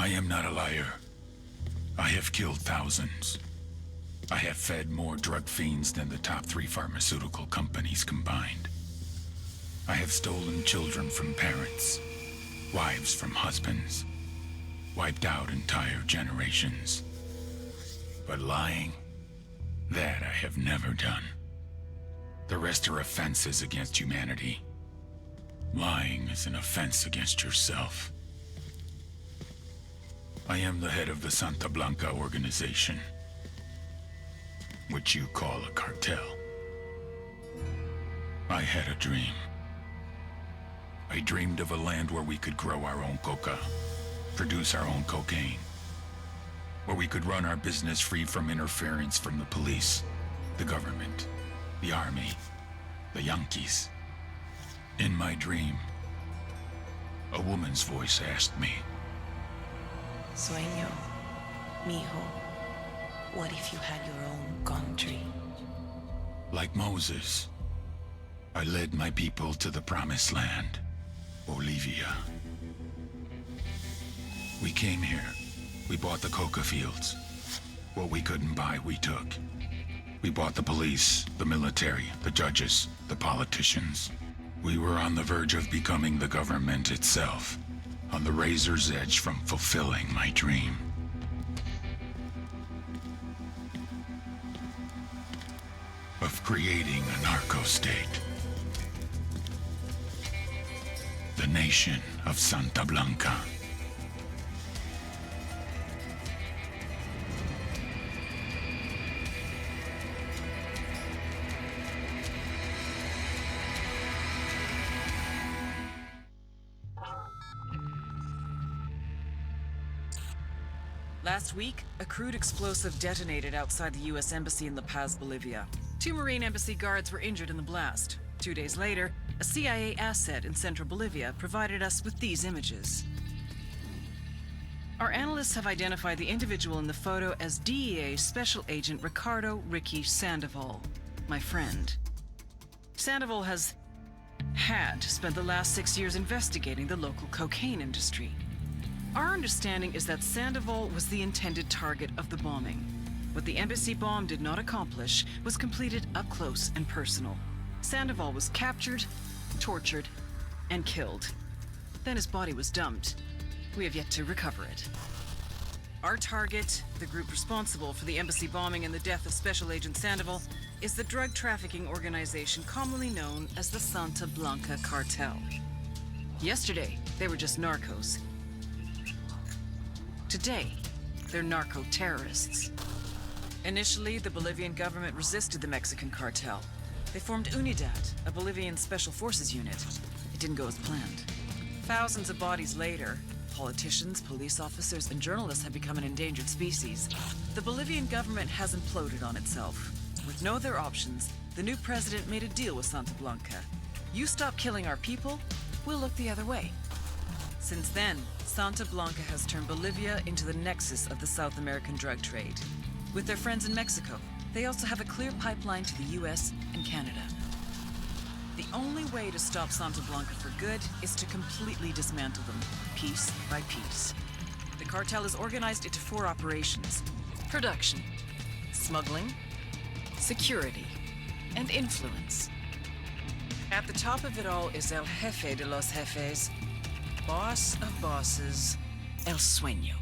I am not a liar. I have killed thousands. I have fed more drug fiends than the top 3 pharmaceutical companies combined. I have stolen children from parents, wives from husbands, wiped out entire generations. But lying, that I have never done. The rest are offenses against humanity. Lying is an offense against yourself. I am the head of the Santa Blanca organization, which you call a cartel. I had a dream. I dreamed of a land where we could grow our own coca, produce our own cocaine, where we could run our business free from interference from the police, the government, the army, the Yankees. In my dream, a woman's voice asked me, Sueño, mijo, what if you had your own country? Like Moses, I led my people to the promised land, Bolivia. We came here. We bought the coca fields. What we couldn't buy, we took. We bought the police, the military, the judges, the politicians. We were on the verge of becoming the government itself, on the razor's edge from fulfilling my dream. Of creating a narco-state. The nation of Santa Blanca. Last week, a crude explosive detonated outside the U.S. Embassy in La Paz, Bolivia. 2 Marine Embassy guards were injured in the blast. 2 days later, a CIA asset in central Bolivia provided us with these images. Our analysts have identified the individual in the photo as DEA Special Agent Ricardo Ricky Sandoval, my friend. Sandoval had spent the last 6 years investigating the local cocaine industry. Our understanding is that Sandoval was the intended target of the bombing. What the embassy bomb did not accomplish was completed up close and personal. Sandoval was captured, tortured, and killed. Then his body was dumped. We have yet to recover it. Our target, the group responsible for the embassy bombing and the death of Special Agent Sandoval, is the drug trafficking organization commonly known as the Santa Blanca Cartel. Yesterday, they were just narcos. Today, they're narco-terrorists. Initially, the Bolivian government resisted the Mexican cartel. They formed UNIDAD, a Bolivian special forces unit. It didn't go as planned. Thousands of bodies later, politicians, police officers, and journalists have become an endangered species. The Bolivian government has imploded on itself. With no other options, the new president made a deal with Santa Blanca. You stop killing our people, we'll look the other way. Since then, Santa Blanca has turned Bolivia into the nexus of the South American drug trade. With their friends in Mexico, they also have a clear pipeline to the US and Canada. The only way to stop Santa Blanca for good is to completely dismantle them, piece by piece. The cartel is organized into 4 operations: production, smuggling, security, and influence. At the top of it all is El Jefe de los Jefes, boss of bosses, El Sueño.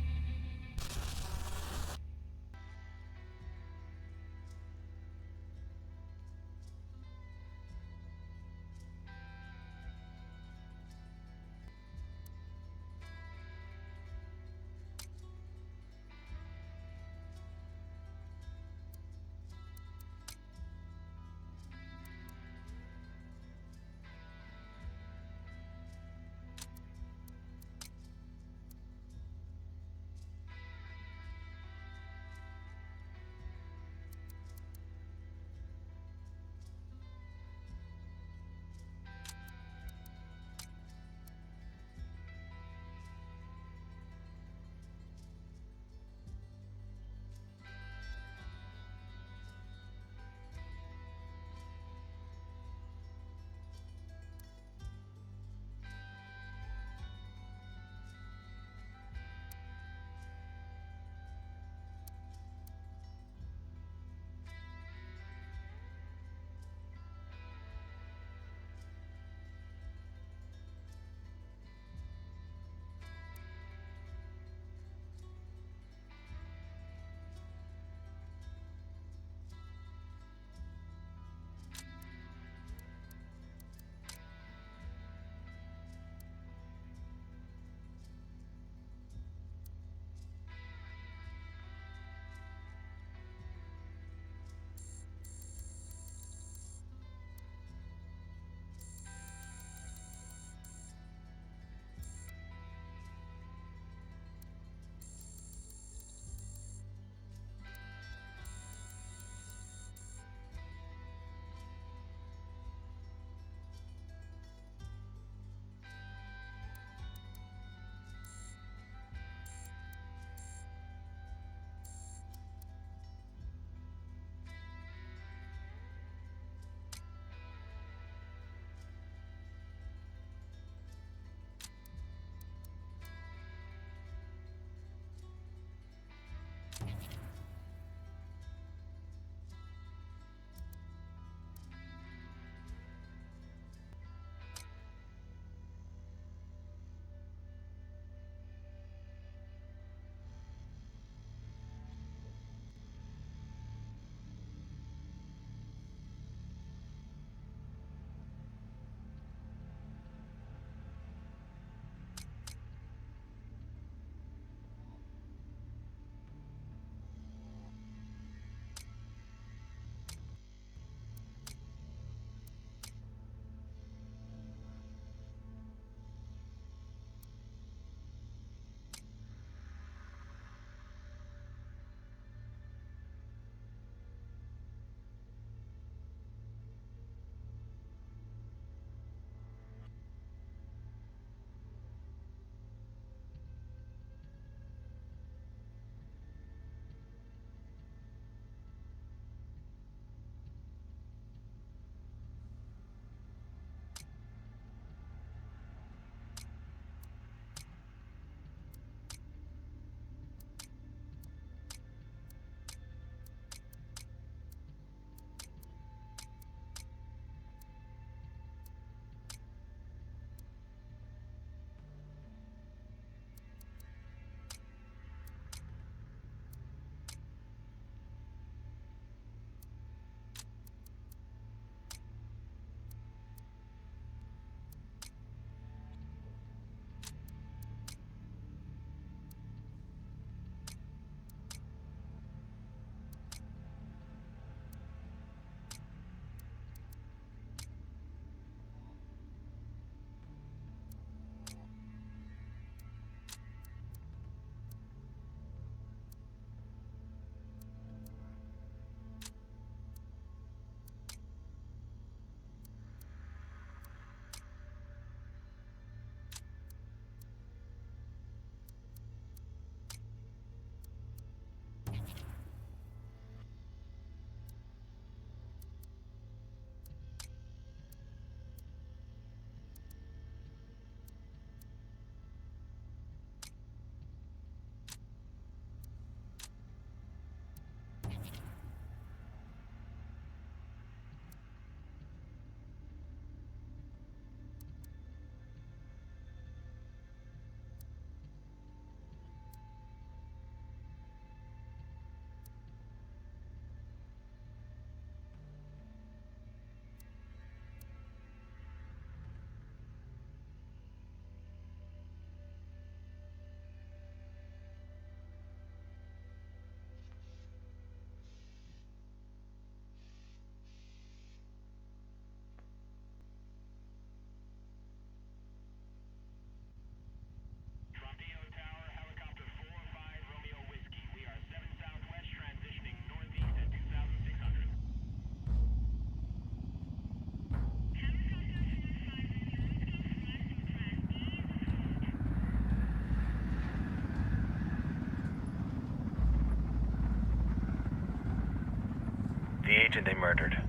The agent they murdered.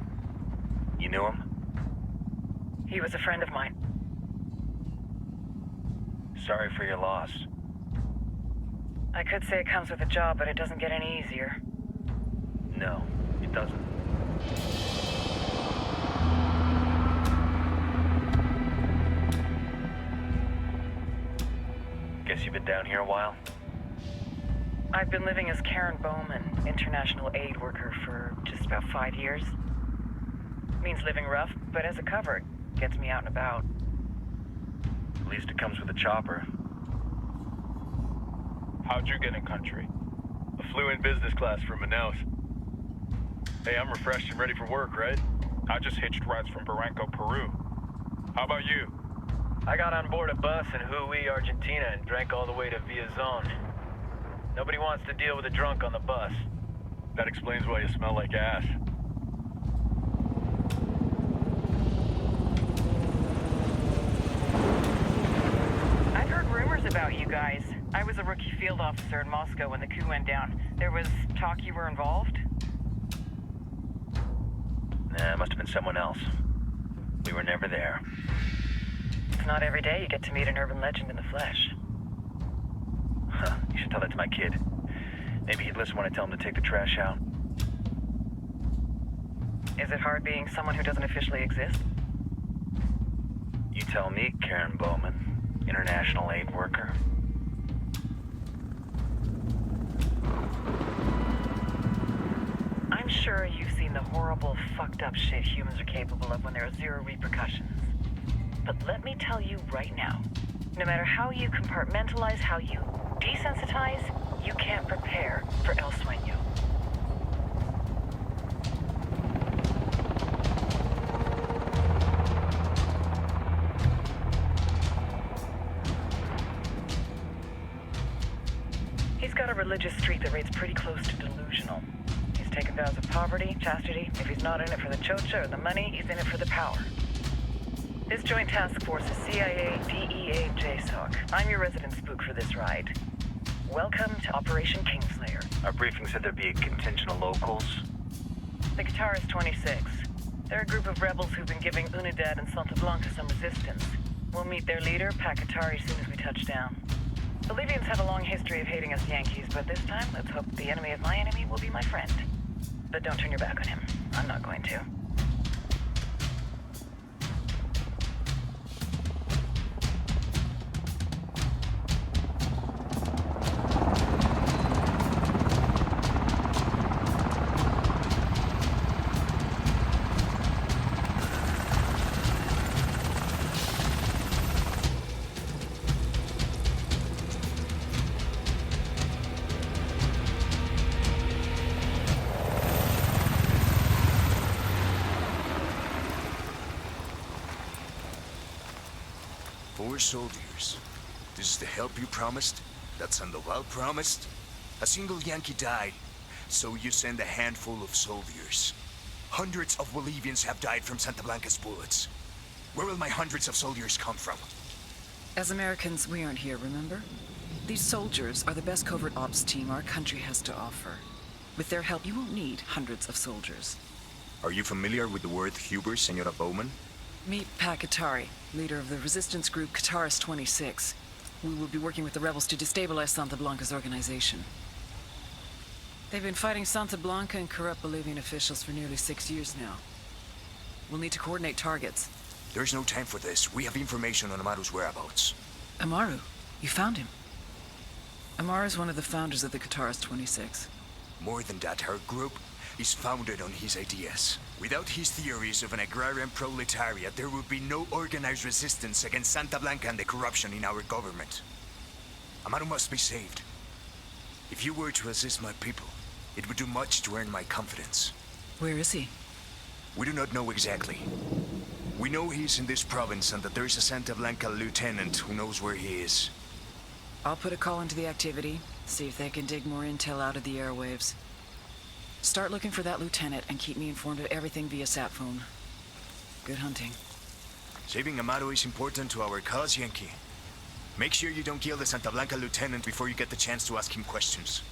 You knew him? He was a friend of mine. Sorry for your loss. I could say it comes with a job, but it doesn't get any easier. No, it doesn't. Guess you've been down here a while? I've been living as Karen Bowman, international aid worker, for just about 5 years. Means living rough, but as a cover, it gets me out and about. At least it comes with a chopper. How'd you get in country? I flew in business class from Manaus. Hey, I'm refreshed and ready for work, right? I just hitched rides from Barranco, Peru. How about you? I got on board a bus in Jujuy, Argentina, and drank all the way to Villazon. Nobody wants to deal with a drunk on the bus. That explains why you smell like ass. I've heard rumors about you guys. I was a rookie field officer in Moscow when the coup went down. There was talk you were involved? Nah, it must have been someone else. We were never there. It's not every day you get to meet an urban legend in the flesh. Huh, you should tell that to my kid. Maybe he'd listen when I tell him to take the trash out. Is it hard being someone who doesn't officially exist? You tell me, Karen Bowman, international aid worker. I'm sure you've seen the horrible, fucked up shit humans are capable of when there are zero repercussions. But let me tell you right now, no matter how you compartmentalize, how you desensitize, you can't prepare for El Sueño. He's got a religious streak that rates pretty close to delusional. He's taken vows of poverty, chastity. If he's not in it for the chocha or the money, he's in it for the power. This joint task force is CIA, DEA, JSOC. I'm your resident spook for this ride. Welcome to Operation Kingslayer. Our briefing said there'd be a contingent of locals. The Guitarist 26. They're a group of rebels who've been giving Unidad and Santa Blanca some resistance. We'll meet their leader, Pakatari, as soon as we touch down. Bolivians have a long history of hating us Yankees, but this time, let's hope the enemy of my enemy will be my friend. But don't turn your back on him. I'm not going to. Four soldiers. This is the help you promised? That Sandoval promised? A single Yankee died, so you send a handful of soldiers. Hundreds of Bolivians have died from Santa Blanca's bullets. Where will my hundreds of soldiers come from? As Americans, we aren't here, remember? These soldiers are the best covert ops team our country has to offer. With their help, you won't need hundreds of soldiers. Are you familiar with the word Huber, Senora Bowman? Meet Pakatari, leader of the resistance group Guitarist 26. We will be working with the rebels to destabilize Santa Blanca's organization. They've been fighting Santa Blanca and corrupt Bolivian officials for nearly 6 years now. We'll need to coordinate targets. There's no time for this. We have information on Amaru's whereabouts. Amaru? You found him? Amaru's one of the founders of the Guitarist 26. More than that, her group is founded on his ideas. Without his theories of an agrarian proletariat, there would be no organized resistance against Santa Blanca and the corruption in our government. Amaru must be saved. If you were to assist my people, it would do much to earn my confidence. Where is he? We do not know exactly. We know he's in this province and that there's a Santa Blanca lieutenant who knows where he is. I'll put a call into the activity, see if they can dig more intel out of the airwaves. Start looking for that lieutenant and keep me informed of everything via sat phone. Good hunting. Saving Amaru is important to our cause, Yankee. Make sure you don't kill the Santa Blanca lieutenant before you get the chance to ask him questions.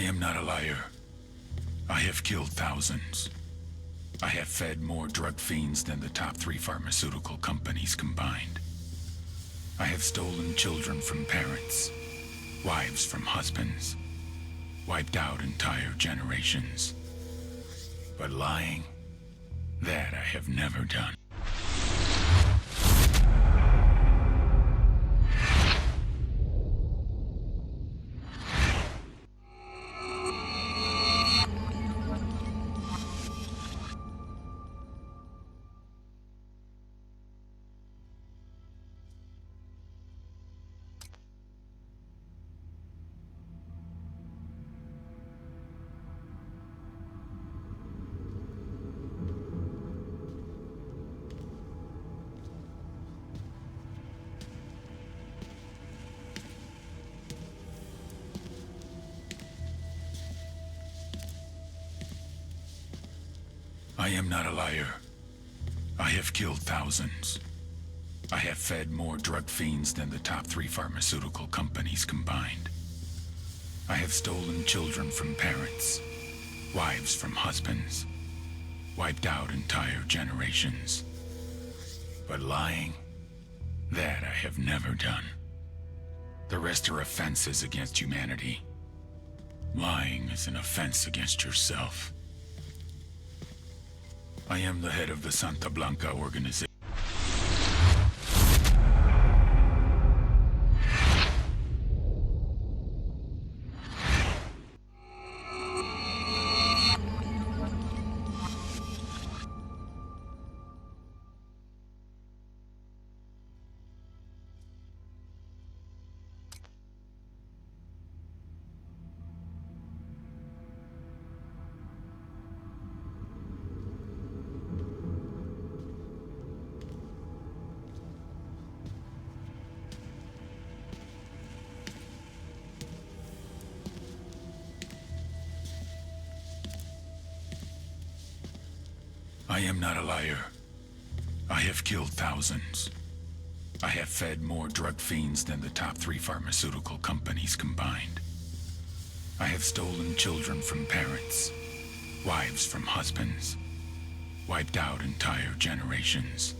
I am not a liar. I have killed thousands. I have fed more drug fiends than the top 3 pharmaceutical companies combined. I have stolen children from parents, wives from husbands, wiped out entire generations. But lying, that I have never done. I am not a liar. I have killed thousands. I have fed more drug fiends than the top 3 pharmaceutical companies combined. I have stolen children from parents, wives from husbands, wiped out entire generations. But lying, that I have never done. The rest are offenses against humanity. Lying is an offense against yourself. I am the head of the Santa Blanca organization. I am not a liar. I have killed thousands. I have fed more drug fiends than the top 3 pharmaceutical companies combined. I have stolen children from parents, wives from husbands, wiped out entire generations.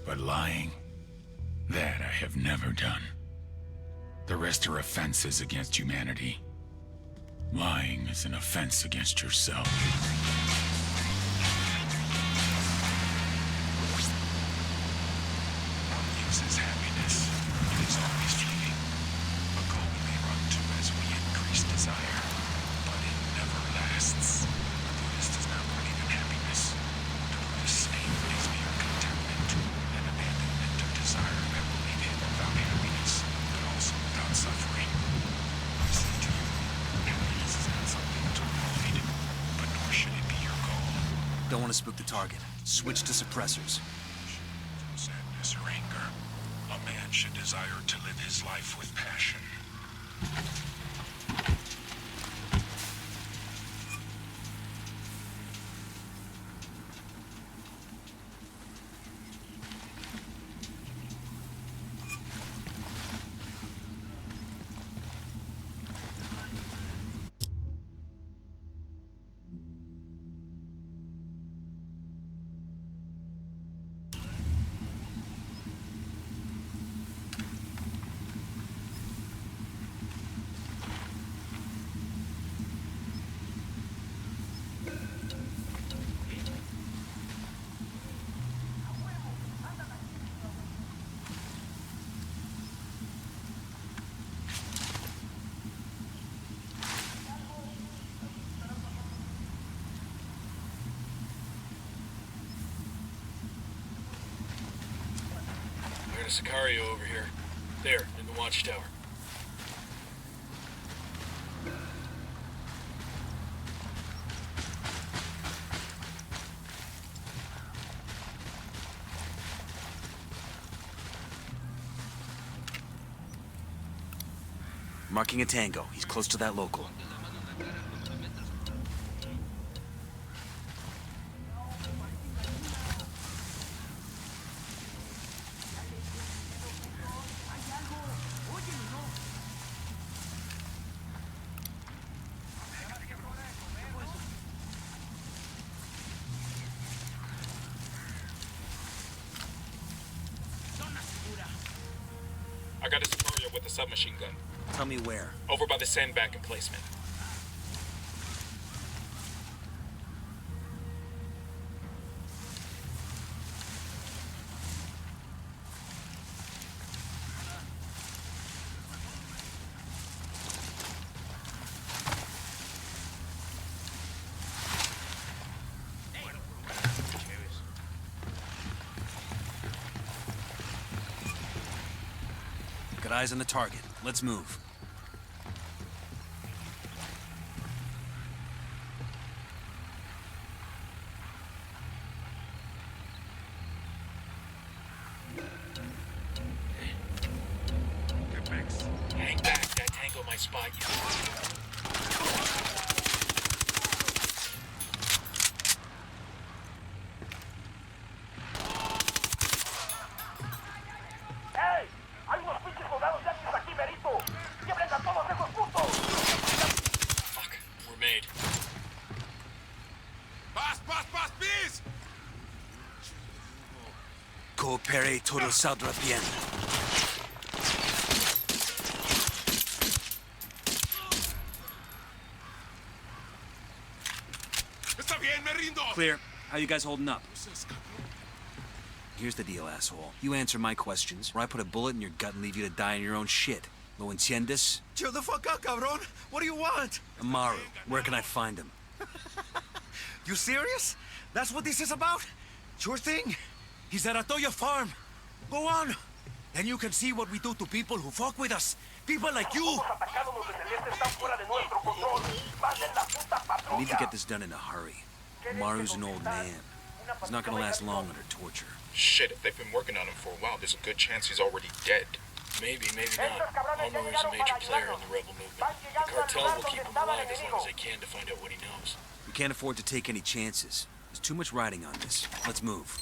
But lying, that I have never done. The rest are offenses against humanity. Lying is an offense against yourself. Don't want to spook the target. Switch to suppressors. Sadness or anger. A man should desire to live his life with passion. There's a Sicario over here. There, in the watchtower. Marking a tango. He's close to that local. I got a Sicario with a submachine gun. Tell me where. Over by the sandbag emplacement. Got eyes on the target. Let's move. Hang back, that tango might spot you. Fuck, we're made. Coopere, todo saldrá bien. Clear. How you guys holding up? Here's the deal, asshole. You answer my questions, or I put a bullet in your gut and leave you to die in your own shit. ¿Lo entiendes? Chill the fuck out, cabron. What do you want? Amaru, where can I find him? You serious? That's what this is about? Sure thing. He's at Atoya Farm. Go on. And you can see what we do to people who fuck with us. People like you. We need to get this done in a hurry. Amaru's an old man. He's not gonna last long under torture. Shit, if they've been working on him for a while, there's a good chance he's already dead. Maybe, maybe not. Amaru's a major player in the rebel movement. The cartel will keep him alive as long as they can to find out what he knows. We can't afford to take any chances. There's too much riding on this. Let's move.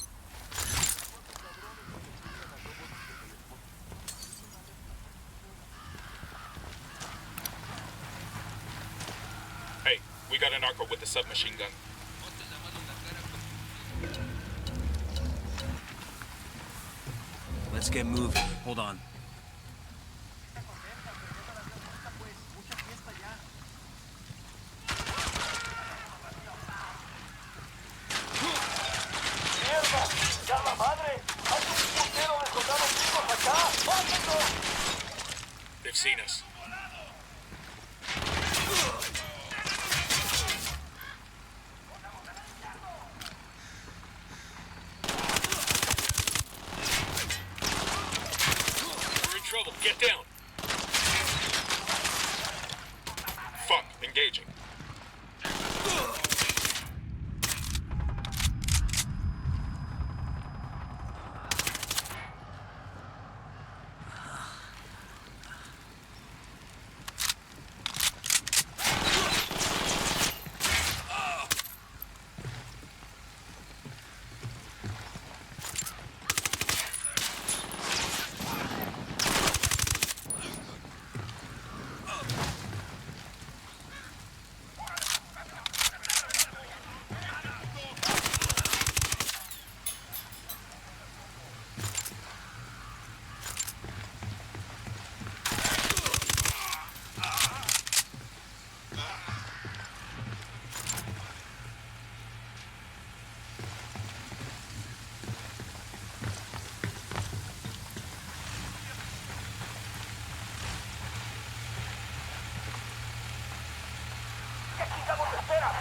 Hey, we got a narco with a submachine gun. Let's get moving. Hold on. They've seen us. We're in trouble. Get down. Fuck. Engaging.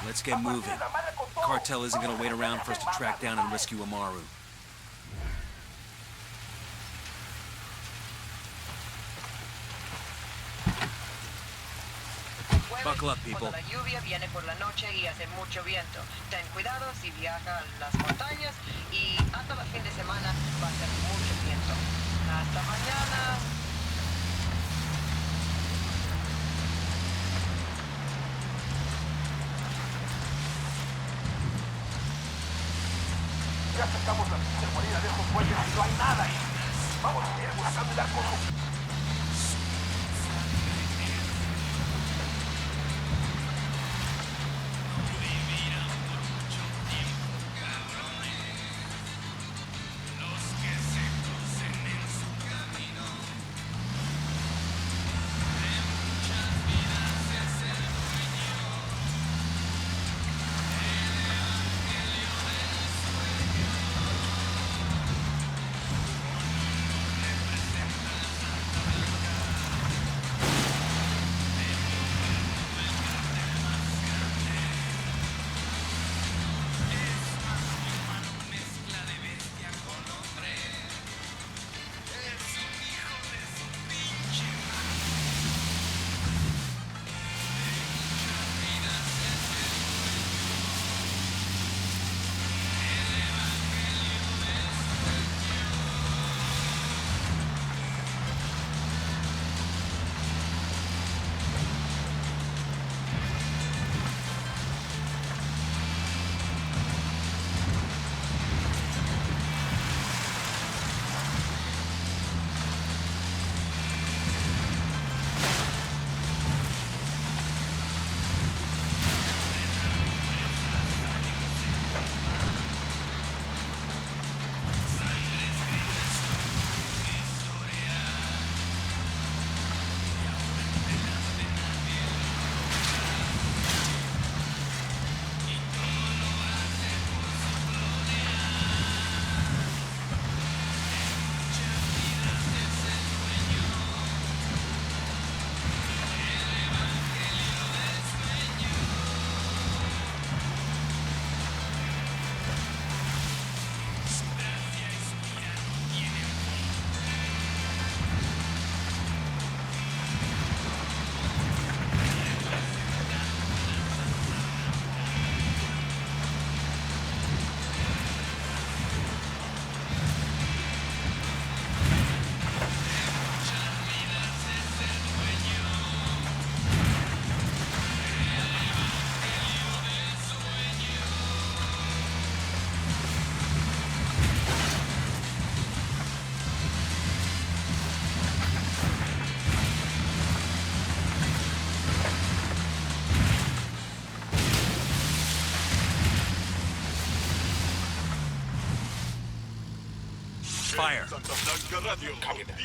Let's get moving. Cartel isn't gonna wait around for us to track down and rescue Amaru. Buckle up, people. Cuando la lluvia viene por la noche y hace mucho viento. Ten cuidado si viaja a las montañas y hasta el fin de semana va a ser mucho viento. Hasta mañana. Ya sacamos la pinche guarida de esos bueyes y no hay nada ahí. Vamos a ir buscando el arco. Fire. Copy that.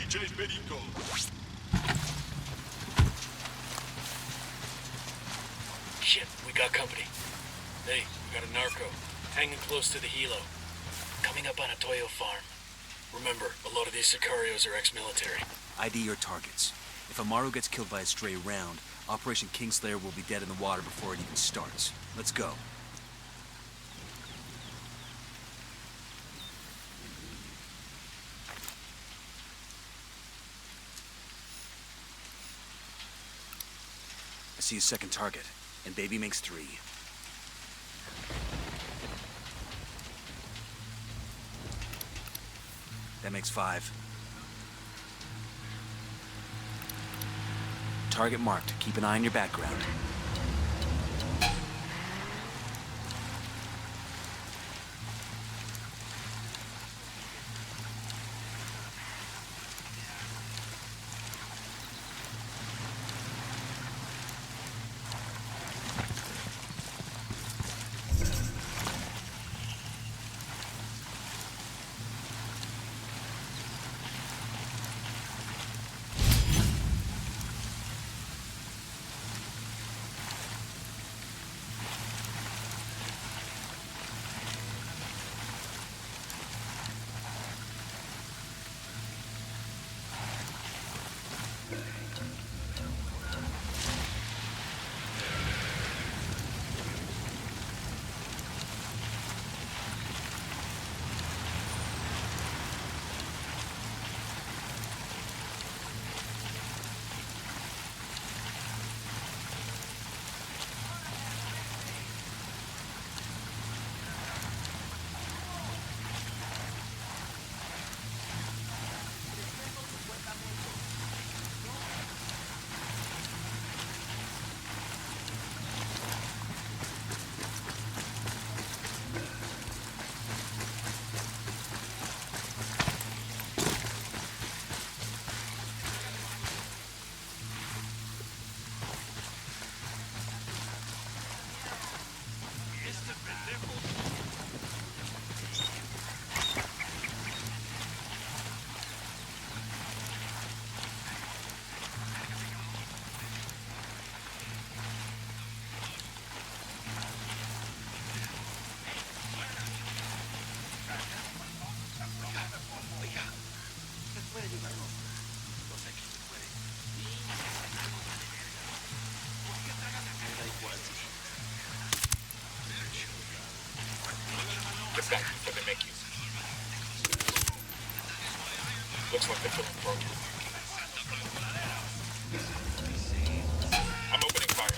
Shit, we got company. Hey, we got a narco. Hanging close to the helo. Coming up on a Toyo farm. Remember, a lot of these sicarios are ex-military. ID your targets. If Amaru gets killed by a stray round, Operation Kingslayer will be dead in the water before it even starts. Let's go. I see a second target, and Baby makes 3. That makes 5. Target marked. Keep an eye on your background. Get back before they make you. Looks like they're filling program. I'm opening fire.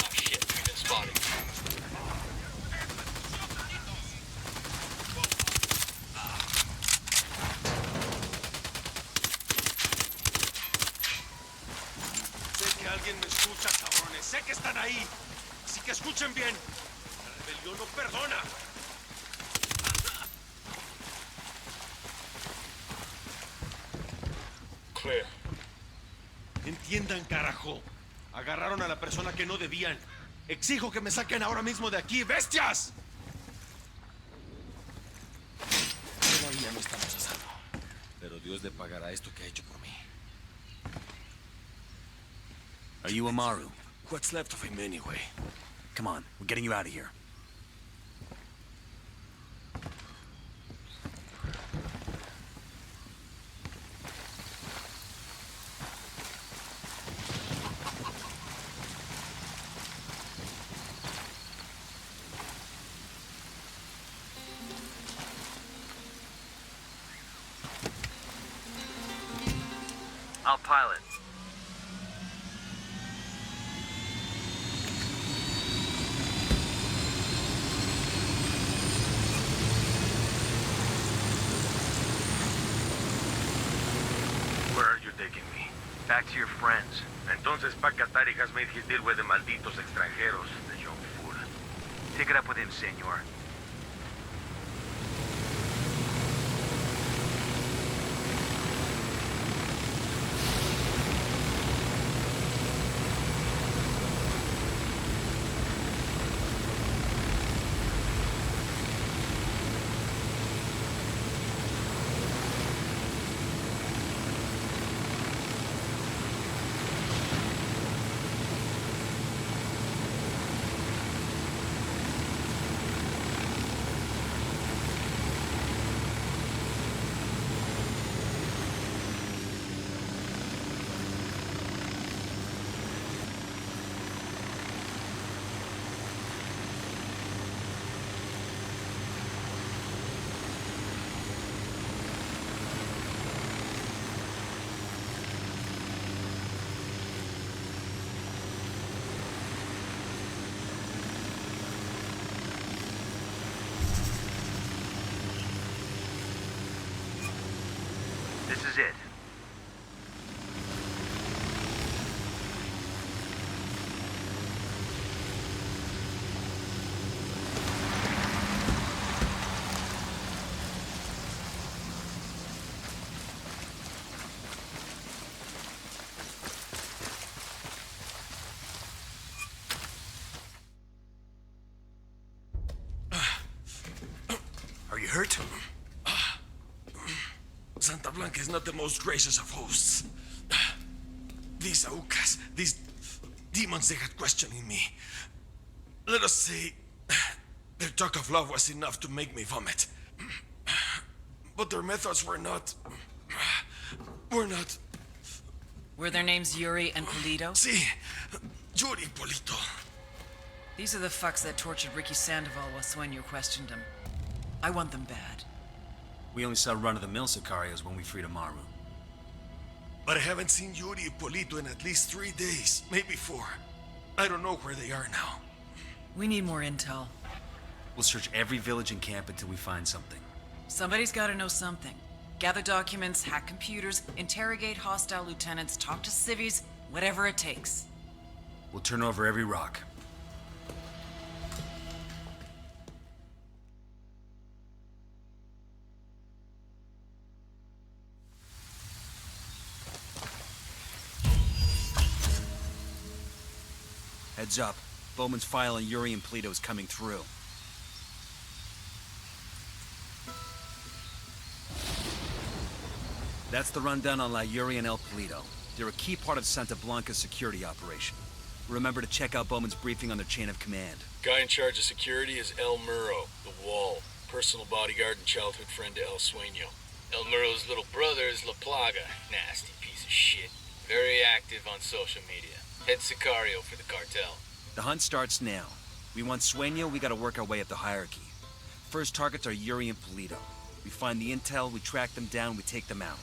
Oh shit, we've been spotted. Alguien me escucha, cabrones. Sé que están ahí. Así que escuchen bien. La rebelión no perdona. Clear. Entiendan, carajo. Agarraron a la persona que no debían. Exijo que me saquen ahora mismo de aquí, bestias. Todavía no estamos a salvo. Pero Dios le pagará esto que ha hecho por mí. Are you Amaru? What's left of him anyway? Come on, we're getting you out of here. I'll pilot. Back to your friends. Entonces Pacatari has made his deal with the malditos extranjeros, the young fool. Take it up with him, senor. This is it. Are you hurt? Santa Blanca is not the most gracious of hosts. These Aucas, these demons they had questioning me. Let us say, their talk of love was enough to make me vomit. But their methods were not... Were their names Yuri and Polito? Si, Yuri Polito. These are the fucks that tortured Ricky Sandoval while Sueño questioned him. I want them bad. We only saw run-of-the-mill Sicarios when we freed Amaru. But I haven't seen Yuri and Polito in at least 3 days, maybe 4. I don't know where they are now. We need more intel. We'll search every village and camp until we find something. Somebody's gotta know something. Gather documents, hack computers, interrogate hostile lieutenants, talk to civvies, whatever it takes. We'll turn over every rock. Heads up. Bowman's file on Yuri and Polito is coming through. That's the rundown on La Yuri and El Polito. They're a key part of Santa Blanca's security operation. Remember to check out Bowman's briefing on their chain of command. Guy in charge of security is El Muro, the Wall. Personal bodyguard and childhood friend to El Sueño. El Muro's little brother is La Plaga. Nasty piece of shit. Very active on social media. Head Sicario for the cartel. The hunt starts now. We want Sueño, we gotta work our way up the hierarchy. First targets are Yuri and Polito. We find the intel, we track them down, we take them out.